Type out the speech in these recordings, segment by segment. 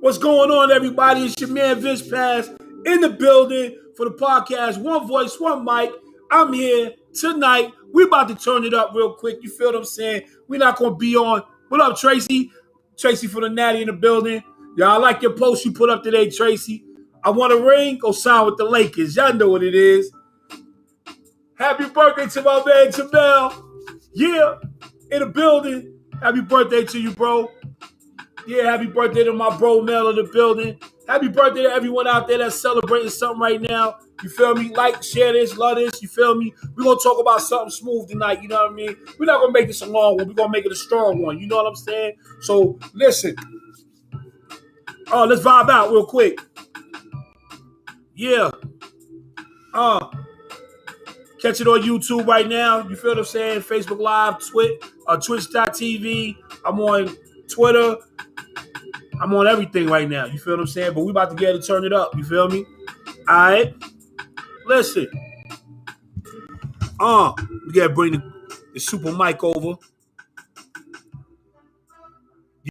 What's going on, everybody? It's your man Vince Pass in the building for the podcast. One voice, one mic. I'm here tonight. We about to turn it up real quick. You feel what I'm saying? We're not gonna be on. What up, Tracy? Tracy for the Natty in the building. Y'all, I like your post you put up today, Tracy. I want a ring. Go sign with the Lakers. Y'all know what it is. Happy birthday to my man Jamel. Yeah, in the building. Happy birthday to you, bro. Yeah, happy birthday to my bro Mel in the building. Happy birthday to everyone out there that's celebrating something right now. You feel me? Like, share this, love this. You feel me? We're going to talk about something smooth tonight. You know what I mean? We're not going to make this a long one. We're going to make it a strong one. You know what I'm saying? So, listen. Let's vibe out real quick. Yeah. Catch it on YouTube right now. You feel what I'm saying? Facebook Live, Twitch.tv. I'm on Twitter. I'm on everything right now. You feel what I'm saying? But we about to get to turn it up. You feel me? All right. Listen. We got to bring the super mic over.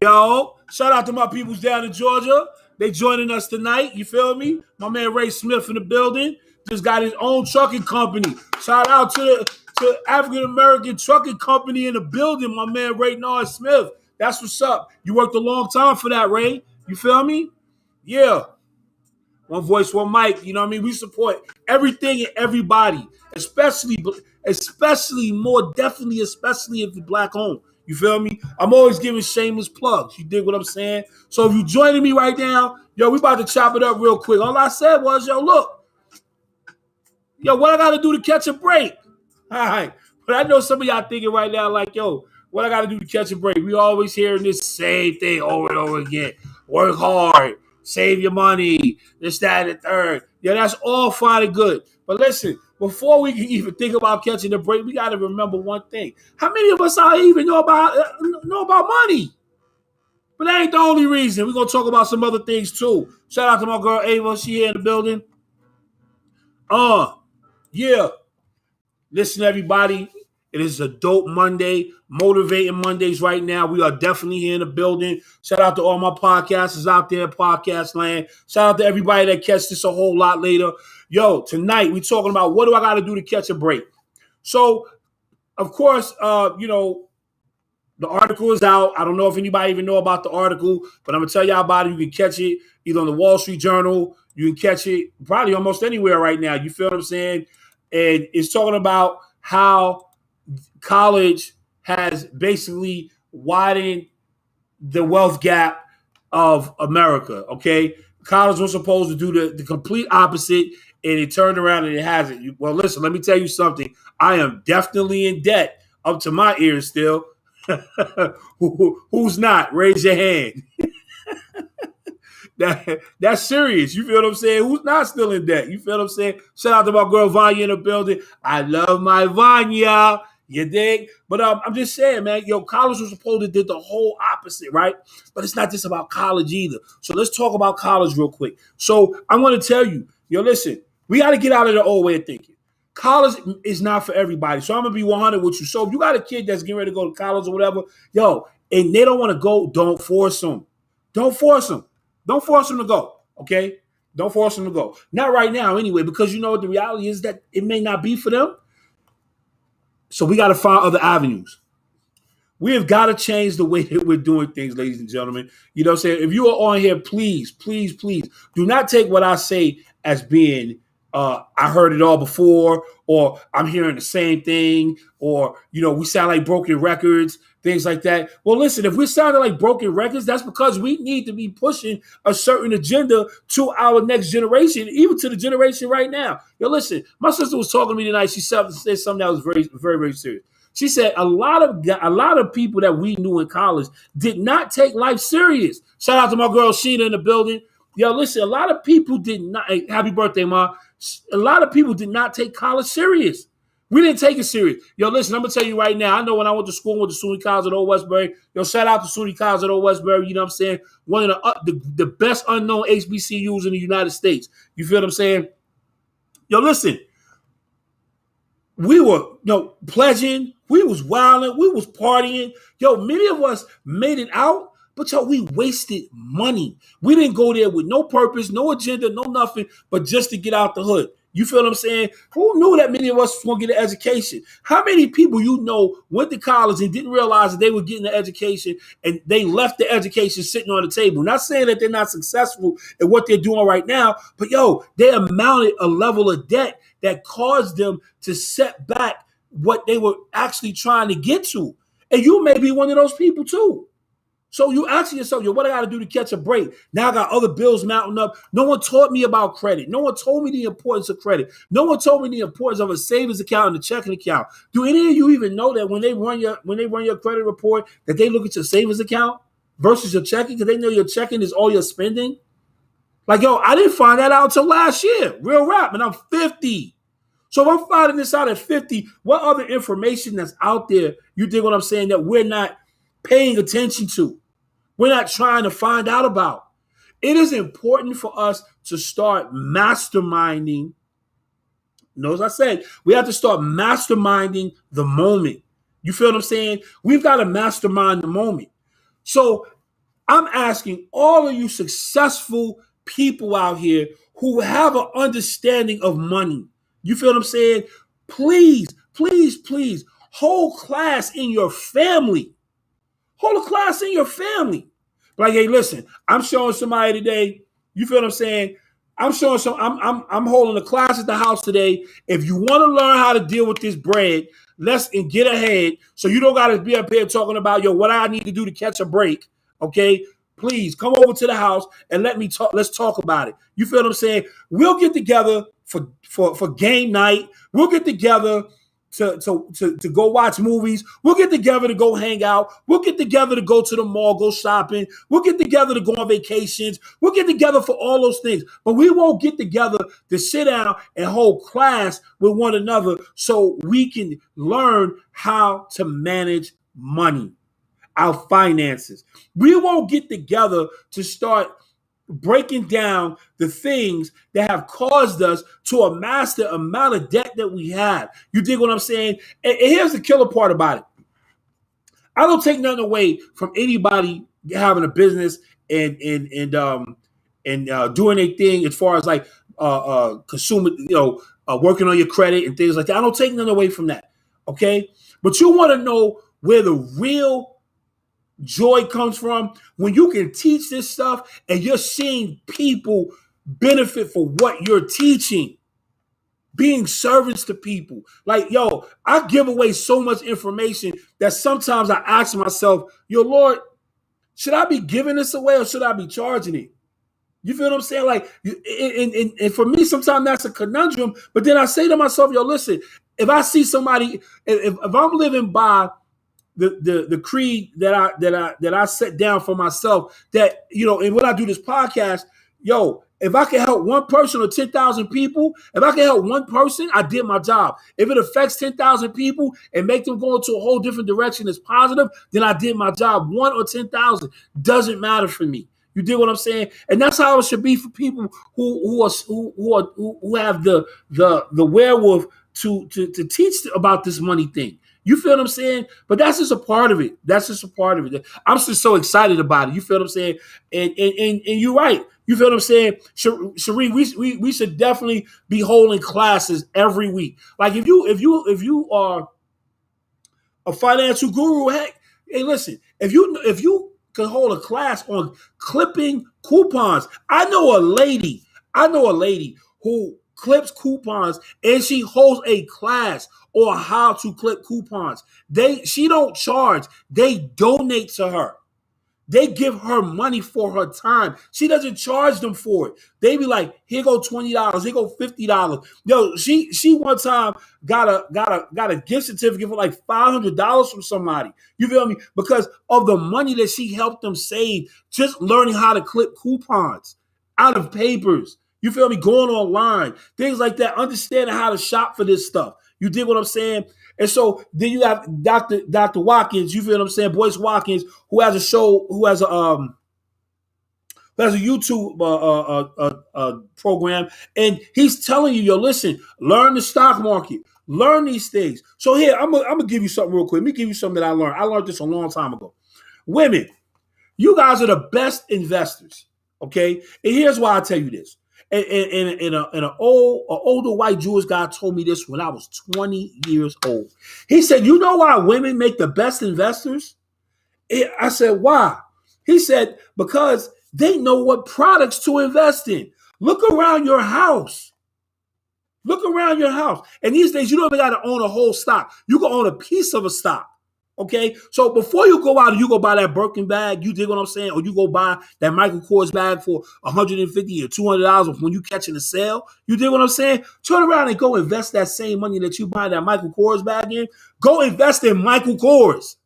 Yo, shout out to my peoples down in Georgia. They joining us tonight. You feel me? My man Ray Smith in the building. Just got his own trucking company. Shout out to African American trucking company in the building. My man Ray Nard Smith. That's what's up. You worked a long time for that, Ray. You feel me? Yeah. One voice, one mic. You know what I mean? We support everything and everybody, especially more definitely, especially if you're black owned. You feel me? I'm always giving shameless plugs. You dig what I'm saying? So if you're joining me right now, yo, we about to chop it up real quick. All I said was, yo, look. Yo, what I got to do to catch a break? All right. But I know some of y'all thinking right now like, yo, what I got to do to catch a break? We always hearing this same thing over and over again. Work hard. Save your money. This, that, and the third. Yeah, that's all fine and good. But listen, before we can even think about catching a break, we got to remember one thing. How many of us out here even know about money? But that ain't the only reason. We're going to talk about some other things too. Shout out to my girl Ava. She here in the building. Yeah. Listen, everybody. It is a dope Monday, motivating Mondays right now. We are definitely here in the building. Shout out to all my podcasters out there, podcast land. Shout out to everybody that catch this a whole lot later. Yo, tonight we talking about what do I got to do to catch a break. So, of course, the article is out. I don't know if anybody even know about the article, but I'm going to tell y'all about it. You can catch it either on the Wall Street Journal. You can catch it probably almost anywhere right now. You feel what I'm saying? And it's talking about how college has basically widened the wealth gap of America, okay? College was supposed to do the complete opposite, and it turned around and it hasn't. Well, listen, let me tell you something. I am definitely in debt up to my ears still. Who's not? Raise your hand. That's serious. You feel what I'm saying? Who's not still in debt? You feel what I'm saying? Shout out to my girl Vanya in the building. I love my Vanya. You dig? But I'm just saying, man, yo, college was supposed to do the whole opposite, right? But it's not just about college either. So let's talk about college real quick. So I want to tell you, yo, listen, we got to get out of the old way of thinking. College is not for everybody. So I'm going to be 100 with you. So if you got a kid that's getting ready to go to college or whatever, yo, and they don't want to go, don't force them. Don't force them. Don't force them to go, okay? Don't force them to go. Not right now anyway, because you know what the reality is that it may not be for them. So we got to find other avenues. We have got to change the way that we're doing things, ladies and gentlemen. You know what I'm saying? If you are on here, please, please, please, do not take what I say as being I heard it all before, or I'm hearing the same thing, or, you know, we sound like broken records, things like that. Well, listen, if we're sounding like broken records, that's because we need to be pushing a certain agenda to our next generation, even to the generation right now. Yo, listen, my sister was talking to me tonight. She said something that was very, very, very serious. She said a lot of people that we knew in college did not take life serious. Shout out to my girl Sheena in the building. Yo, listen, a lot of people did not. Hey, happy birthday, Ma. A lot of people did not take college serious. We didn't take it serious. Yo, listen, I'm going to tell you right now. I know when I went to school with the SUNY College at Old Westbury. Yo, shout out to SUNY College at Old Westbury. You know what I'm saying? One of the best unknown HBCUs in the United States. You feel what I'm saying? Yo, listen. We were, pledging. We was wilding. We was partying. Yo, many of us made it out, But yo, we wasted money. We didn't go there with no purpose, no agenda, no nothing, but just to get out the hood. You feel what I'm saying? Who knew that many of us was going to get an education? How many people you know went to college and didn't realize that they were getting an education and they left the education sitting on the table? Not saying that they're not successful in what they're doing right now, but yo, they amounted a level of debt that caused them to set back what they were actually trying to get to. And you may be one of those people too. So you asking yourself, yo, what I got to do to catch a break? Now I got other bills mounting up. No one taught me about credit. No one told me the importance of credit. No one told me the importance of a savings account and a checking account. Do any of you even know that when they run your credit report, that they look at your savings account versus your checking because they know your checking is all your spending? Like, yo, I didn't find that out until last year. Real rap, and I'm 50. So if I'm finding this out at 50, what other information that's out there, you dig what I'm saying, that we're not paying attention to? We're not trying to find out about. It is important for us to start masterminding. As I said, we have to start masterminding the moment. You feel what I'm saying? We've got to mastermind the moment. So I'm asking all of you successful people out here who have an understanding of money. You feel what I'm saying? Please, please, please hold class in your family. Hold a class in your family. Like, hey, listen, I'm showing somebody today. You feel what I'm saying? I'm holding a class at the house today. If you want to learn how to deal with this bread, let's get ahead. So you don't got to be up here talking about, yo, what I need to do to catch a break. Okay. Please come over to the house and let's talk about it. You feel what I'm saying? We'll get together for game night. We'll get together to go watch movies. We'll get together to go hang out. We'll get together to go to the mall, go shopping. We'll get together to go on vacations. We'll get together for all those things. But we won't get together to sit down and hold class with one another so we can learn how to manage money, our finances. We won't get together to start breaking down the things that have caused us to amass the amount of debt that we have. You dig what I'm saying? And here's the killer part about it. I don't take nothing away from anybody having a business and doing a thing as far as like consumer, working on your credit and things like that. I don't take nothing away from that. Okay, but you want to know where the real joy comes from when you can teach this stuff and you're seeing people benefit for what you're teaching, being servants to people. Like, yo, I give away so much information that sometimes I ask myself, yo, Lord, should I be giving this away or should I be charging it? You feel what I'm saying? Like, and for me, sometimes that's a conundrum. But then I say to myself, yo, listen, if I see somebody, if I'm living by the creed that I set down for myself, that, and when I do this podcast, yo, if I can help one person or 10,000 people, if I can help one person, I did my job. If it affects 10,000 people and make them go into a whole different direction that's positive, then I did my job. 1 or 10,000 doesn't matter for me. You dig what I'm saying? And that's how it should be for people who have the wherewith to teach about this money thing. You feel what I'm saying? But that's just a part of it. I'm just so excited about it. You feel what I'm saying? And you're right. You feel what I'm saying? Sheree, we should definitely be holding classes every week. Like if you are a financial guru, heck, hey, listen, if you can hold a class on clipping coupons. I know a lady who clips coupons and she holds a class on how to clip coupons. She don't charge. They donate to her. They give her money for her time. She doesn't charge them for it. They be like, here go $20, here go $50. Yo, she one time got a gift certificate for like $500 from somebody. You feel me? Because of the money that she helped them save, just learning how to clip coupons out of papers. You feel me? Going online, things like that. Understanding how to shop for this stuff. You dig what I'm saying? And so then you have Dr. Watkins, you feel what I'm saying? Boyce Watkins, who has a show, who has a YouTube program, and he's telling you, yo, listen, learn the stock market, learn these things. So here, I'm gonna give you something real quick. Let me give you something that I learned. I learned this a long time ago. Women, You guys are the best investors. Okay, and here's why I tell you this. An older white Jewish guy told me this when I was 20 years old. He said, "You know why women make the best investors?" I said, "Why?" He said, "Because they know what products to invest in. Look around your house. Look around your house. And these days, you don't even got to own a whole stock. You can own a piece of a stock. Okay, so before you go out and you go buy that Birkin bag, you dig what I'm saying, or you go buy that Michael Kors bag for $150 or $200 when you catching a sale, you dig what I'm saying? Turn around and go invest that same money that you buy that Michael Kors bag in. Go invest in Michael Kors.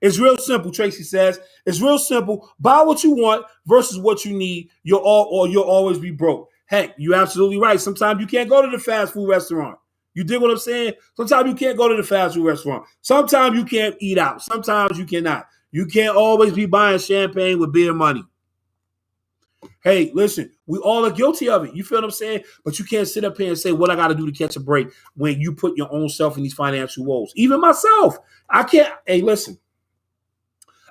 It's real simple, Tracy says. It's real simple. Buy what you want versus what you need. You'll always be broke. Heck, you're absolutely right. Sometimes you can't go to the fast food restaurant. You dig what I'm saying? Sometimes you can't go to the fast food restaurant. Sometimes you can't eat out. Sometimes you cannot. You can't always be buying champagne with beer money. Hey, listen, we all are guilty of it. You feel what I'm saying? But you can't sit up here and say what I got to do to catch a break when you put your own self in these financial woes. Even myself, I can't. Hey, listen,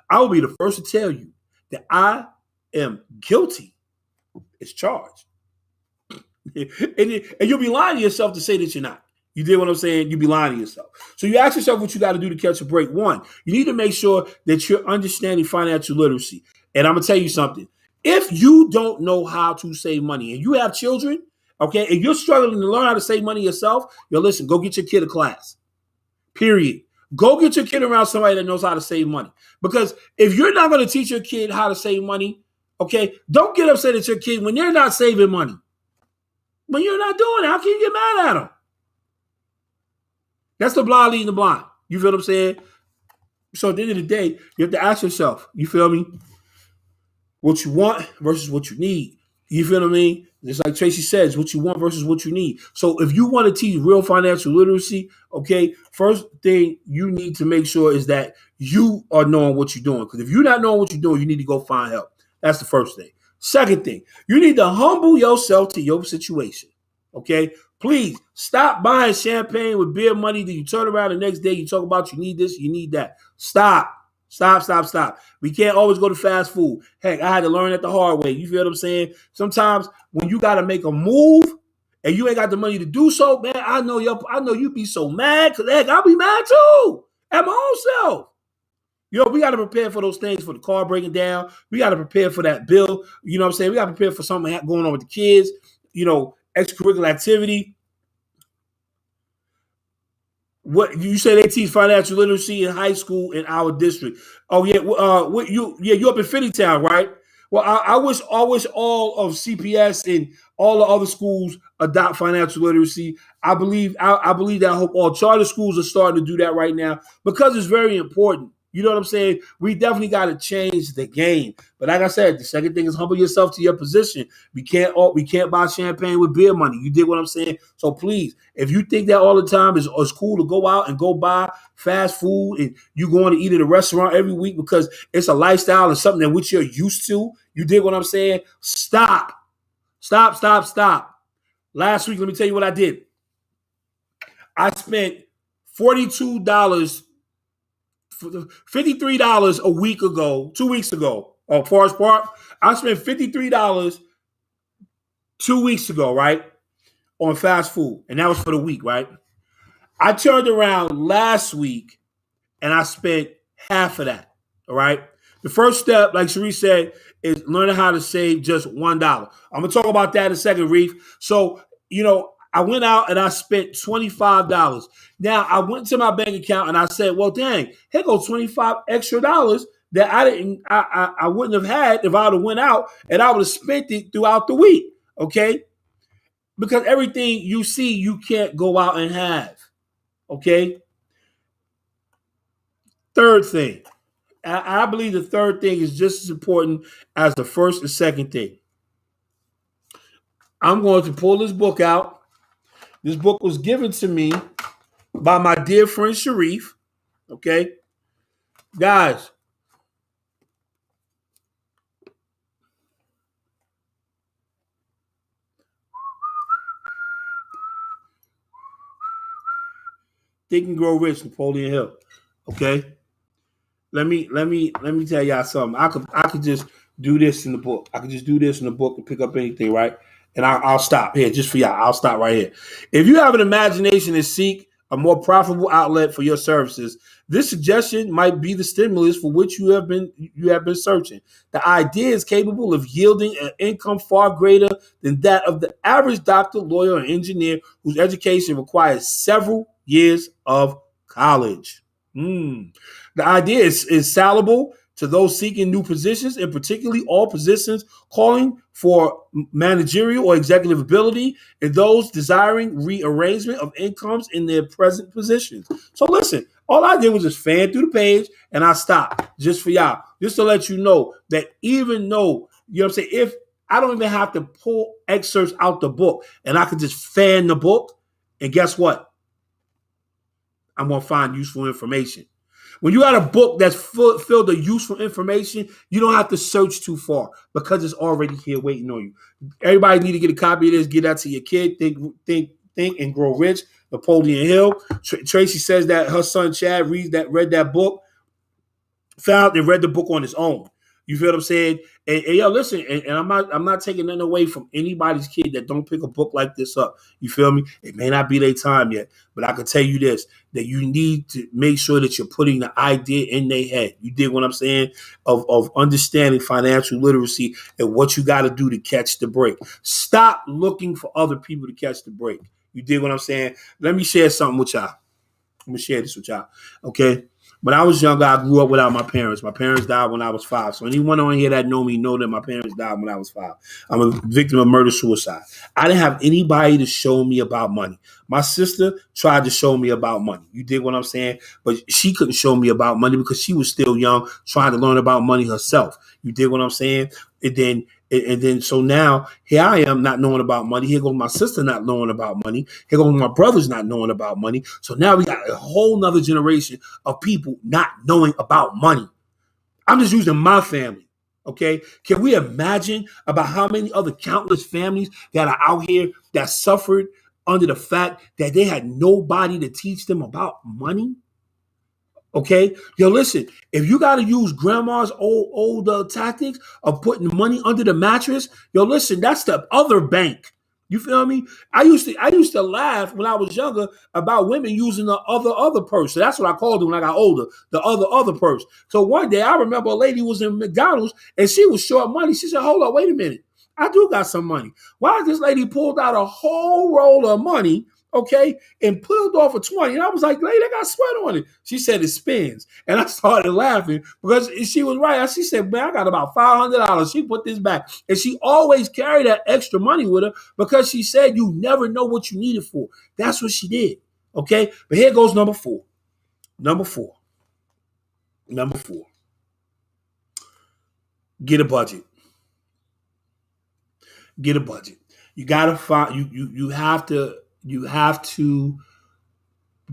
I will be the first to tell you that I am guilty as charged. and you'll be lying to yourself to say that you're not. You did what I'm saying? You'll be lying to yourself. So you ask yourself what you got to do to catch a break. One, you need to make sure that you're understanding financial literacy. And I'm going to tell you something. If you don't know how to save money and you have children, okay, and you're struggling to learn how to save money yourself, listen, go get your kid a class. Period. Go get your kid around somebody that knows how to save money. Because if you're not going to teach your kid how to save money, okay, don't get upset at your kid when they're not saving money. When you're not doing it, how can you get mad at them? That's the blind leading the blind. You feel what I'm saying? So at the end of the day, you have to ask yourself, you feel me? What you want versus what you need. You feel what I mean? Just like Tracy says, what you want versus what you need. So if you want to teach real financial literacy, okay, first thing you need to make sure is that you are knowing what you're doing. Because if you're not knowing what you're doing, you need to go find help. That's the first thing. Second thing, you need to humble yourself to your situation. Okay? Please stop buying champagne with beer money. Then you turn around the next day, you talk about you need this, you need that. Stop. Stop. We can't always go to fast food. Heck, I had to learn it the hard way. You feel what I'm saying? Sometimes when you got to make a move and you ain't got the money to do so, man, I know you be so mad because heck, I'll be mad too at my own self. We got to prepare for those things, for the car breaking down. We got to prepare for that bill. You know what I'm saying? We got to prepare for something going on with the kids, extracurricular activity. What you say they teach financial literacy in high school in our district? Oh yeah, you up in Finneytown, right? Well, I wish all of CPS and all the other schools adopt financial literacy. I believe that. I hope all charter schools are starting to do that right now because it's very important. You know what I'm saying? We definitely got to change the game. But like I said, the second thing is humble yourself to your position. We can't buy champagne with beer money. You did what I'm saying? So please, if you think that all the time is cool to go out and go buy fast food and you going to eat at a restaurant every week because it's a lifestyle and something that which you're used to, you did what I'm saying? Stop. Last week, let me tell you what I did. I spent $42 $53 a week ago, 2 weeks ago, on Forest Park. I spent $53 2 weeks ago, right, on fast food, and that was for the week, right? I turned around last week and I spent half of that, all right? The first step, like Sharice said, is learning how to save just $1. I'm going to talk about that in a second, Reef. So, I went out and I spent $25. Now, I went to my bank account and I said, well, dang, here goes $25 extra dollars that I wouldn't have had if I would have went out and I would have spent it throughout the week, okay? Because everything you see, you can't go out and have, okay? Third thing, I believe the third thing is just as important as the first and second thing. I'm going to pull this book out. This book was given to me by my dear friend Sharif. Okay, guys. Think and Grow Rich, Napoleon Hill. Okay. let me tell y'all something. I could just do this in the book. I could just do this in the book and pick up anything, right? And I'll stop here just for y'all. I'll stop right here. If you have an imagination and seek a more profitable outlet for your services, this suggestion might be the stimulus for which you have been searching. The idea is capable of yielding an income far greater than that of the average doctor, lawyer, or engineer whose education requires several years of college. The idea is salable to those seeking new positions, and particularly all positions calling for managerial or executive ability, and those desiring rearrangement of incomes in their present positions. So listen, all I did was just fan through the page and I stopped just for y'all, just to let you know that even though, you know what I'm saying, if I don't even have to pull excerpts out the book and I can just fan the book, and guess what? I'm going to find useful information. When you got a book that's filled with useful information, you don't have to search too far because it's already here waiting on you. Everybody need to get a copy of this. Get that to your kid. Think, and Grow Rich. Napoleon Hill. Tracy says that her son Chad read that book, found and read the book on his own. You feel what I'm saying? And yo, listen, and I'm not taking nothing away from anybody's kid that don't pick a book like this up. You feel me? It may not be their time yet, but I can tell you this, that you need to make sure that you're putting the idea in their head. You dig what I'm saying? Of understanding financial literacy and what you got to do to catch the break. Stop looking for other people to catch the break. You dig what I'm saying? Let me share something with y'all. I'm going to share this with y'all. Okay? When I was younger, I grew up without my parents. My parents died when I was 5. So anyone on here that know me know that my parents died when I was 5. I'm a victim of murder-suicide. I didn't have anybody to show me about money. My sister tried to show me about money. You dig what I'm saying? But she couldn't show me about money because she was still young, trying to learn about money herself. You dig what I'm saying? And then, so now here I am not knowing about money. Here goes my sister not knowing about money. Here goes my brothers not knowing about money. So now we got a whole nother generation of people not knowing about money. I'm just using my family. Okay. Can we imagine about how many other countless families that are out here that suffered under the fact that they had nobody to teach them about money? Okay, yo, listen. If you got to use grandma's old tactics of putting money under the mattress, yo, listen. That's the other bank. You feel me? I used to laugh when I was younger about women using the other purse. So that's what I called it when I got older. The other purse. So one day I remember a lady was in McDonald's and she was short money. She said, "Hold on, wait a minute. I do got some money. Why is this lady pulled out a whole roll of money?" Okay, and pulled off a 20. And I was like, "Lady, I got sweat on it." She said it spins. And I started laughing because she was right. She said, "Man, I got about $500. She put this back." And she always carried that extra money with her because she said you never know what you need it for. That's what she did. Okay, but here goes number 4. Number 4. Number 4. Get a budget. Get a budget. You gotta find you have to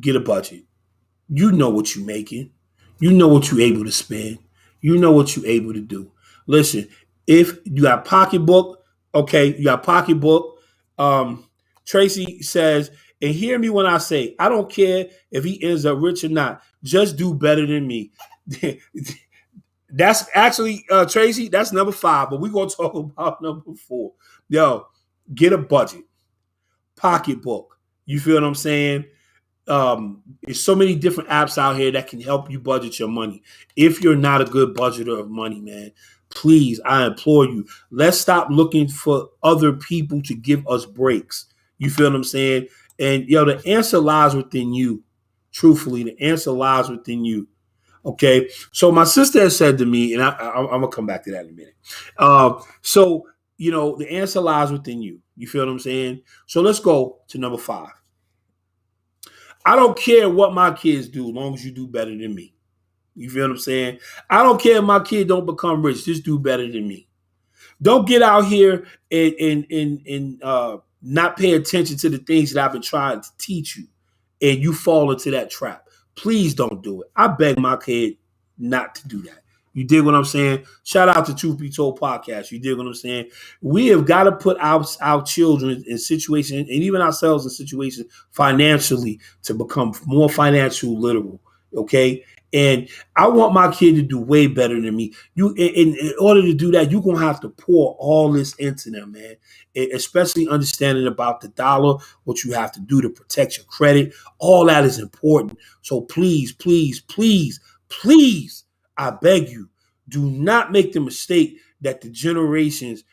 get a budget. You know what you're making. You know what you're able to spend. You know what you're able to do. Listen, if you got pocketbook, okay, you got pocketbook. Tracy says, and hear me when I say, I don't care if he ends up rich or not. Just do better than me. That's actually, Tracy, that's number 5, but we're going to talk about number 4. Yo, get a budget. Pocketbook. You feel what I'm saying? There's so many different apps out here that can help you budget your money. If you're not a good budgeter of money, man, please, I implore you, let's stop looking for other people to give us breaks. You feel what I'm saying? And yo, the answer lies within you. Truthfully, the answer lies within you. Okay. So my sister has said to me, and I'm gonna come back to that in a minute. So the answer lies within you. You feel what I'm saying? So let's go to number 5. I don't care what my kids do, as long as you do better than me. You feel what I'm saying? I don't care if my kid don't become rich, just do better than me. Don't get out here and not pay attention to the things that I've been trying to teach you, and you fall into that trap. Please don't do it. I beg my kid not to do that. You dig what I'm saying? Shout out to Truth Be Told podcast. You dig what I'm saying? We have got to put our children in situations, and even ourselves in situations financially, to become more financial literal. Okay? And I want my kid to do way better than me. In order to do that, you're gonna have to pour all this into them, man. Especially understanding about the dollar, what you have to do to protect your credit. All that is important. So please, please, please, please, I beg you, do not make the mistake that the generations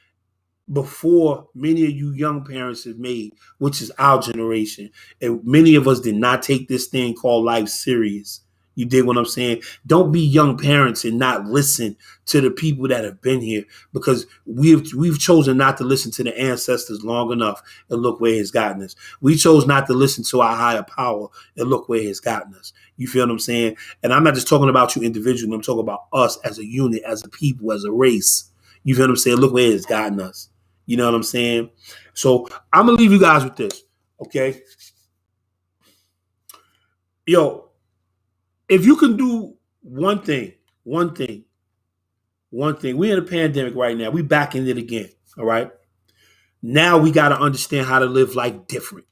before many of you young parents have made, which is our generation. And many of us did not take this thing called life serious. You dig what I'm saying? Don't be young parents and not listen to the people that have been here, because we've chosen not to listen to the ancestors long enough, and look where it's gotten us. We chose not to listen to our higher power, and look where it's gotten us. You feel what I'm saying? And I'm not just talking about you individually. I'm talking about us as a unit, as a people, as a race. You feel what I'm saying? Look where it's gotten us. You know what I'm saying? So I'm gonna leave you guys with this, okay? Yo, if you can do one thing, one thing, one thing. We're in a pandemic right now. We back in it again. All right. Now we got to understand how to live life different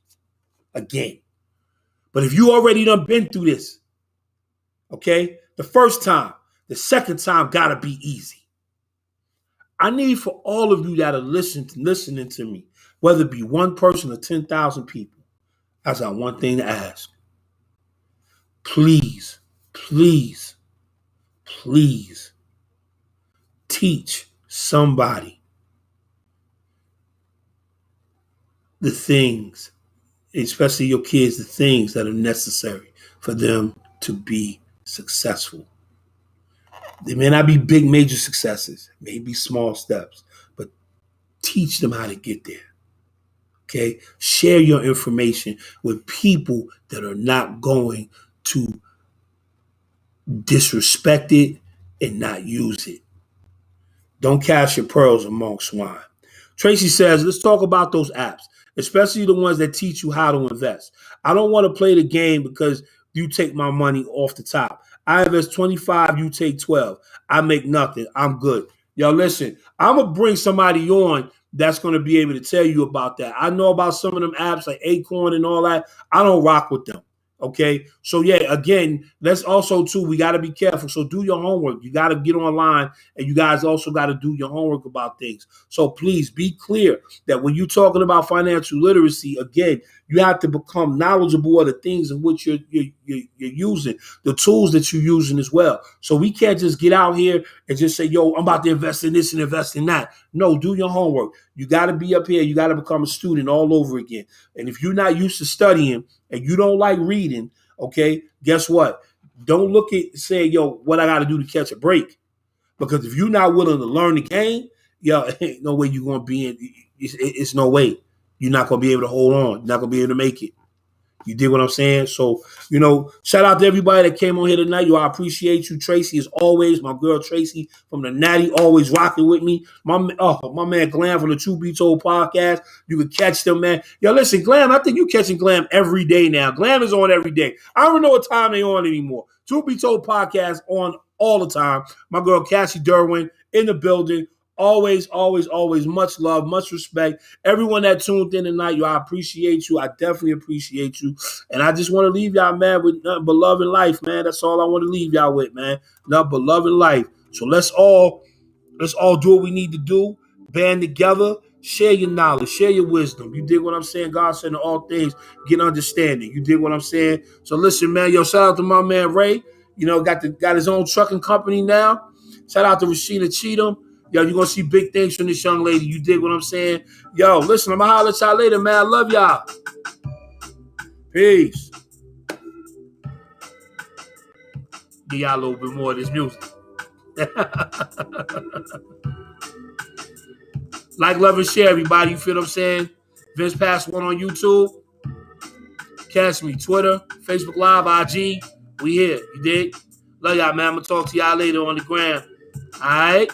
again. But if you already done been through this, okay, the first time, the second time gotta be easy. I need for all of you that are listening to me, whether it be one person or 10,000 people, I got one thing to ask. Please, please, please teach somebody the things, especially your kids, the things that are necessary for them to be successful. They may not be big, major successes, maybe small steps, but teach them how to get there. Okay? Share your information with people that are not going to disrespect it and not use it. Don't cast your pearls among swine. Tracy says, let's talk about those apps, especially the ones that teach you how to invest. I don't want to play the game because you take my money off the top. I invest 25, you take 12. I make nothing. I'm good. Yo, listen, I'm going to bring somebody on that's going to be able to tell you about that. I know about some of them apps like Acorn and all that. I don't rock with them. Okay. So yeah, again, let's also too, we got to be careful. So do your homework. You got to get online, and you guys also got to do your homework about things. So please be clear that when you're talking about financial literacy, again, you have to become knowledgeable of the things in which you're using, the tools that you're using as well. So we can't just get out here and just say, yo, I'm about to invest in this and invest in that. No, do your homework. You got to be up here. You got to become a student all over again. And if you're not used to studying and you don't like reading, okay, guess what? Don't look at say, yo, what I got to do to catch a break. Because if you're not willing to learn the game, yo, ain't no way you're going to be in. It's no way. You're not going to be able to hold on. You're not going to be able to make it. You dig what I'm saying? So, shout out to everybody that came on here tonight. Yo, I appreciate you. Tracy, as always, my girl Tracy from the Natty, always rocking with me. My man Glam from the True Be Told podcast. You can catch them, man. Yo, listen, Glam, I think you catching Glam every day now. Glam is on every day. I don't know what time they on anymore. True Be Told podcast on all the time. My girl Cassie Derwin in the building. Always, always, always much love, much respect. Everyone that tuned in tonight, I appreciate you. I definitely appreciate you. And I just want to leave y'all, man, with nothing but love and life, man. That's all I want to leave y'all with, man. Nothing but love and life. So let's all do what we need to do. Band together. Share your knowledge. Share your wisdom. You dig what I'm saying? God said in all things, get understanding. You dig what I'm saying? So listen, man. Yo, shout out to my man Ray. Got his own trucking company now. Shout out to Rashida Cheatham. Yo, you're going to see big things from this young lady. You dig what I'm saying? Yo, listen, I'm going to holler at y'all later, man. I love y'all. Peace. Give y'all a little bit more of this music. Like, love, and share, everybody. You feel what I'm saying? Vince Pass One on YouTube. Catch me. Twitter, Facebook Live, IG. We here. You dig? Love y'all, man. I'm going to talk to y'all later on the gram. All right?